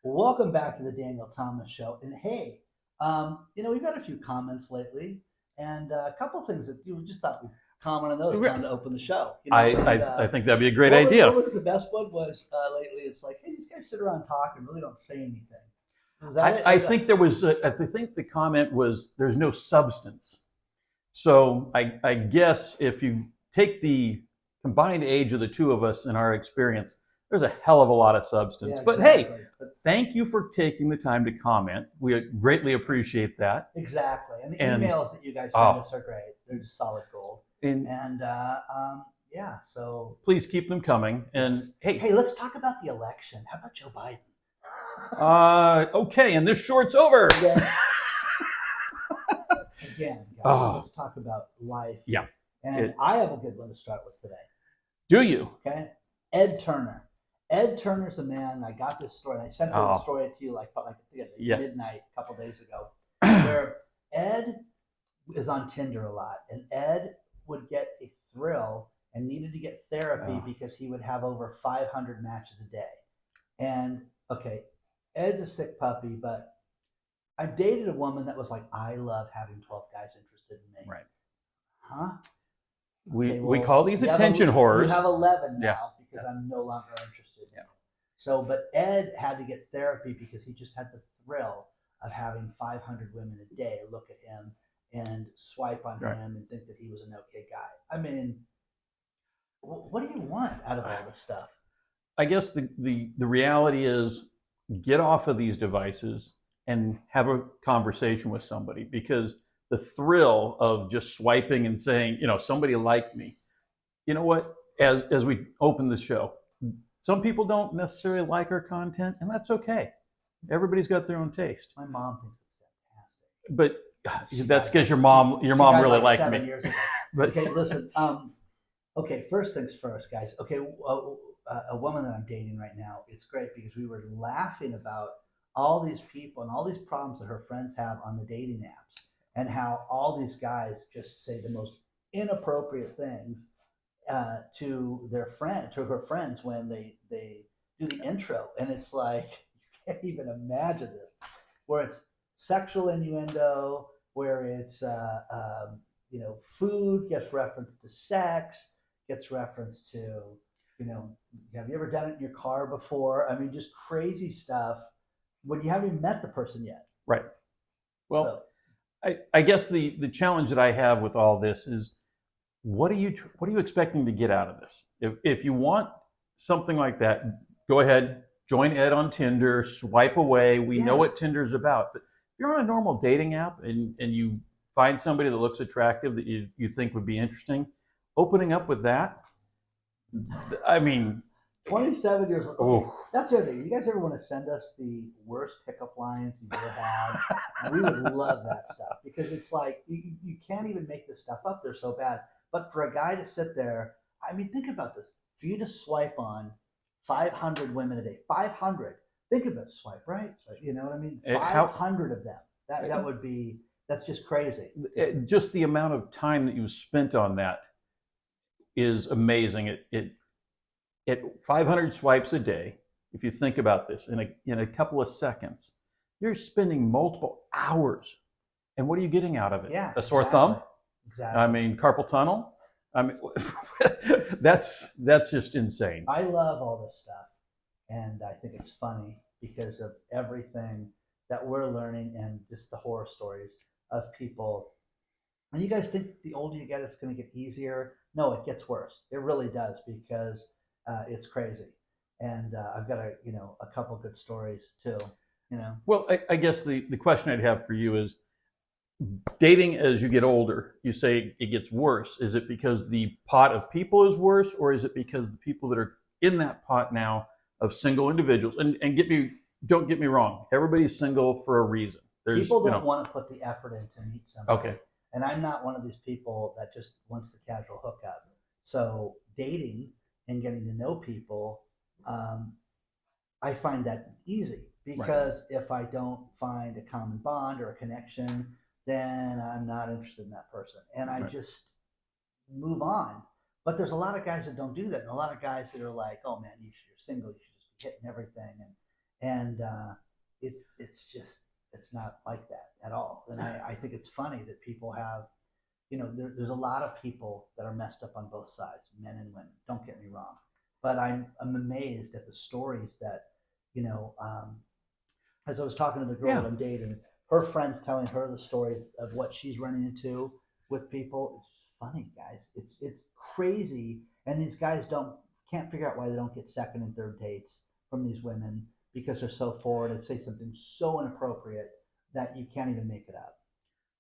Welcome back to the Daniel Thomas Show. And hey, we've had a few comments lately, and a couple of things that you just thought we'd comment on those time to open the show. I think that'd be a great what idea. what was the best one was lately? It's like, hey, these guys sit around talking, and really don't say anything. Was that it? I think there was. I think the comment was there's no substance. So I guess if you take the combined age of the two of us in our experience, there's a hell of a lot of substance. Yeah, But exactly. hey, thank you for taking the time to comment. We greatly appreciate that. Exactly. And the And emails that you guys send us are great. They're just solid gold. and And yeah, so please keep them coming. And hey, let's talk about the election. How about Joe Biden? Okay, and this short's over. Again, guys, let's talk about life. Yeah. And I have a good one to start with today. Do you? Okay. Ed Turner. Ed Turner's a man. I got this story. I sent the story to you like midnight a couple days ago, where Ed is on Tinder a lot, and Ed would get a thrill and needed to get therapy because he would have over 500 matches a day. And okay, Ed's a sick puppy, but I dated a woman that was like, I love having 12 guys interested in me. Right. Huh? We call these attention whores. You have 11 now because I'm no longer interested in you. So, but Ed had to get therapy because he just had the thrill of having 500 women a day look at him and swipe on him and think that he was an okay guy. I mean, what do you want out of all this stuff? I guess the reality is get off of these devices and have a conversation with somebody, because the thrill of just swiping and saying, somebody liked me. You know what? As we open the show, some people don't necessarily like our content, and that's okay. Everybody's got their own taste. My mom thinks it's fantastic. But that's because your mom really liked 7 me. years ago. But okay, listen. Okay, first things first, guys. Okay, a woman that I'm dating right now. It's great because we were laughing about all these people and all these problems that her friends have on the dating apps, and how all these guys just say the most inappropriate things to her friends when they do the intro, and it's like you can't even imagine this, where it's sexual innuendo, where it's food gets referenced to sex, gets referenced to have you ever done it in your car before? I mean, just crazy stuff when you haven't even met the person yet. Right. Well, I guess the challenge that I have with all this is, what are you expecting to get out of this? If you want something like that, go ahead, join Ed on Tinder, swipe away. We know what Tinder's about. But if you're on a normal dating app and you find somebody that looks attractive that you think would be interesting, opening up with that, I mean, 27 years old. Okay, that's the other thing. You guys ever want to send us the worst pickup lines you've ever had? We would love that stuff, because it's like you can't even make this stuff up. They're so bad. But for a guy to sit there, I mean, think about this. For you to swipe on 500 women a day, 500. Think of it, swipe right. You know what I mean? 500 of them. That's just crazy. Just the amount of time that you spent on that is amazing. It 500 swipes a day. If you think about this, in a couple of seconds, you're spending multiple hours. And what are you getting out of it? Yeah, a sore thumb? Exactly. I mean, carpal tunnel? I mean, that's just insane. I love all this stuff, and I think it's funny because of everything that we're learning and just the horror stories of people. And you guys think the older you get, it's going to get easier? No, it gets worse. It really does, because it's crazy. And I've got a couple good stories too. Well, I guess the question I'd have for you is, dating as you get older, you say it gets worse. Is it because the pot of people is worse, or is it because the people that are in that pot now of single individuals? And don't get me wrong, everybody's single for a reason. People don't want to put the effort in to meet somebody. Okay. And I'm not one of these people that just wants the casual hookup. So dating and getting to know people, I find that easy, because if I don't find a common bond or a connection, then I'm not interested in that person, and I just move on. But there's a lot of guys that don't do that, and a lot of guys that are like, "Oh man, you're single, you should just be hitting everything," and it's not like that at all. And I think it's funny that people have, there's a lot of people that are messed up on both sides, men and women. Don't get me wrong, but I'm amazed at the stories that, you know, um, as I was talking to the girl that I'm dating, her friends telling her the stories of what she's running into with people. It's just funny, guys. It's crazy, and these guys can't figure out why they don't get second and third dates from these women because they're so forward and say something so inappropriate that you can't even make it up.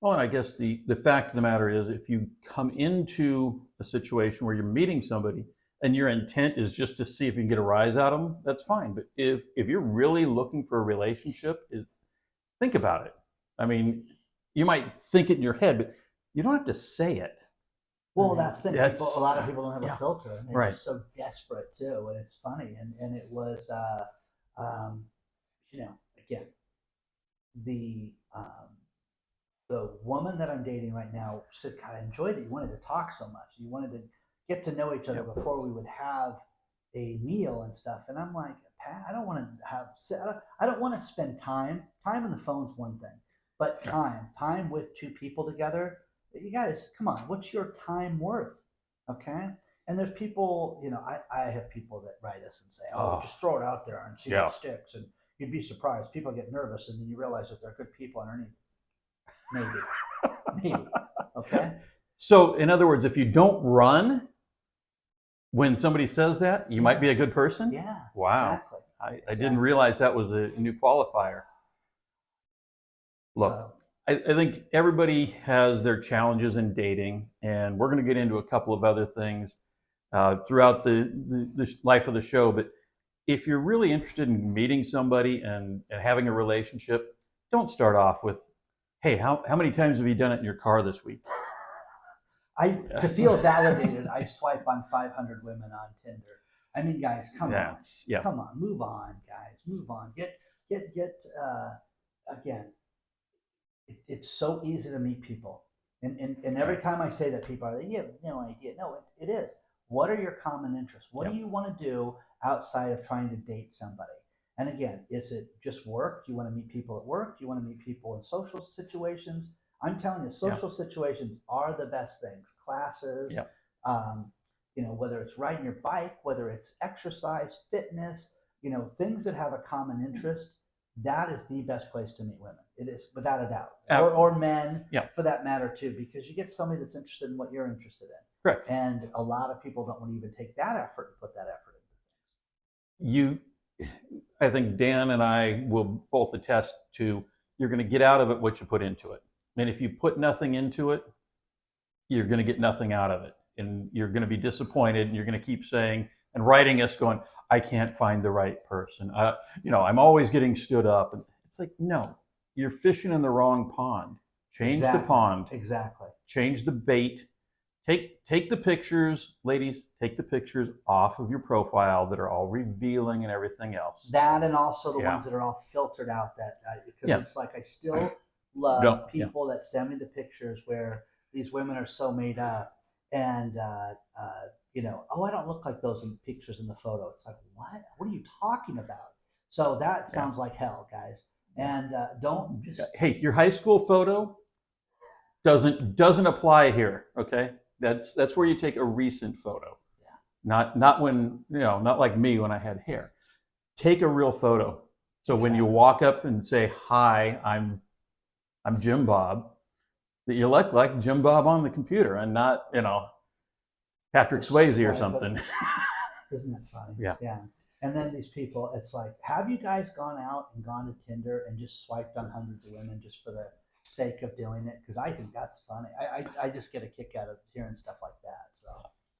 Well, and I guess the fact of the matter is, if you come into a situation where you're meeting somebody and your intent is just to see if you can get a rise out of them, that's fine. But if you're really looking for a relationship, think about it. I mean, you might think it in your head, but you don't have to say it. Well, that's the thing. A lot of people don't have yeah, a filter, and they're right. just so desperate too. And it's funny, and it was, um, again, the the woman that I'm dating right now said, "God, I enjoyed that you wanted to talk so much. You wanted to get to know each other Yep. before we would have a meal and stuff." And I'm like, Pat, I don't want to I don't want to spend time. Time on the phone's one thing, but time with two people together. You guys, come on. What's your time worth? Okay. And there's people, I have people that write us and say, "Oh, just throw it out there and see what sticks." And you'd be surprised. People get nervous, and then you realize that they're good people underneath. Maybe. Okay. So, in other words, if you don't run when somebody says that, you might be a good person? Yeah. Wow. Exactly. I didn't realize that was a new qualifier. Look, I think everybody has their challenges in dating, and we're going to get into a couple of other things throughout the life of the show. But if you're really interested in meeting somebody and having a relationship, don't start off with, "Hey, how many times have you done it in your car this week?" To feel validated, I swipe on 500 women on Tinder. I mean, guys, come on, move on, guys, move on. Get. Again, it's so easy to meet people, and every time I say that, people are like, "You have no idea." No, it is. What are your common interests? What do you want to do outside of trying to date somebody? And again, is it just work? Do you want to meet people at work? Do you want to meet people in social situations? I'm telling you, social situations are the best things. Classes, um, whether it's riding your bike, whether it's exercise, fitness, things that have a common interest. That is the best place to meet women. It is, without a doubt, or men, for that matter too, because you get somebody that's interested in what you're interested in. Correct. And a lot of people don't want to even take that effort and put that effort into things. I think Dan and I will both attest to, you're going to get out of it what you put into it. And if you put nothing into it, you're going to get nothing out of it. And you're going to be disappointed, and you're going to keep saying and writing us going, "I can't find the right person. I'm always getting stood up." And it's like, no, you're fishing in the wrong pond. Change the pond. Exactly. Change the bait. Take the pictures, ladies, take the pictures off of your profile that are all revealing and everything else. That, and also the ones that are all filtered out, because it's like, I still love people that send me the pictures where these women are so made up, and "Oh, I don't look like those in pictures in the photo." It's like, what are you talking about? So that sounds like hell, guys. And don't just, hey, your high school photo doesn't apply here. Okay, that's where you take a recent photo. Not when, not like me when I had hair. Take a real photo. So when you walk up and say, "Hi, I'm Jim Bob," that you look like Jim Bob on the computer, and not, Patrick Swayze or something. Isn't that funny? Yeah. And then these people, it's like, have you guys gone out and gone to Tinder and just swiped on hundreds of women just for the sake of doing it? Because I think that's funny. I just get a kick out of hearing stuff like that. So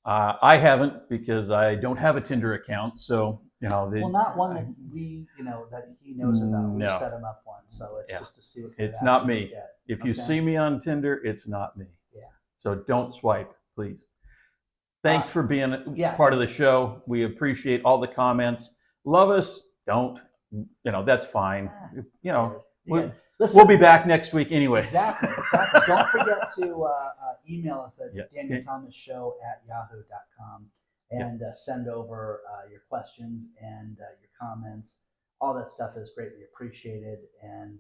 I haven't, because I don't have a Tinder account. So well, not one that that he knows about. We No. set him up one, so it's just to see what. It's not me. If you see me on Tinder, it's not me. Yeah. So don't swipe, please. Thanks for being part of the show. We appreciate all the comments. Love us, don't. That's fine. We'll be back next week anyway. Exactly. Don't forget to email us at danielthomasshow@yahoo.com and send over your questions and your comments all that stuff is greatly appreciated. And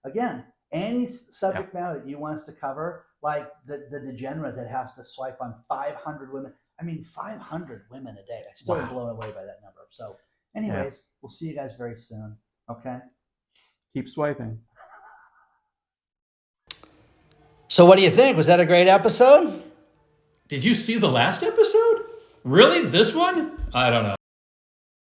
again, any subject matter that you want us to cover, like the degenerate that has to swipe on 500 women. I mean, 500 women a day. I still am blown away by that number. So anyways, we'll see you guys very soon. Okay. Keep swiping. So what do you think? Was that a great episode? Did you see the last episode? Really? This one? I don't know.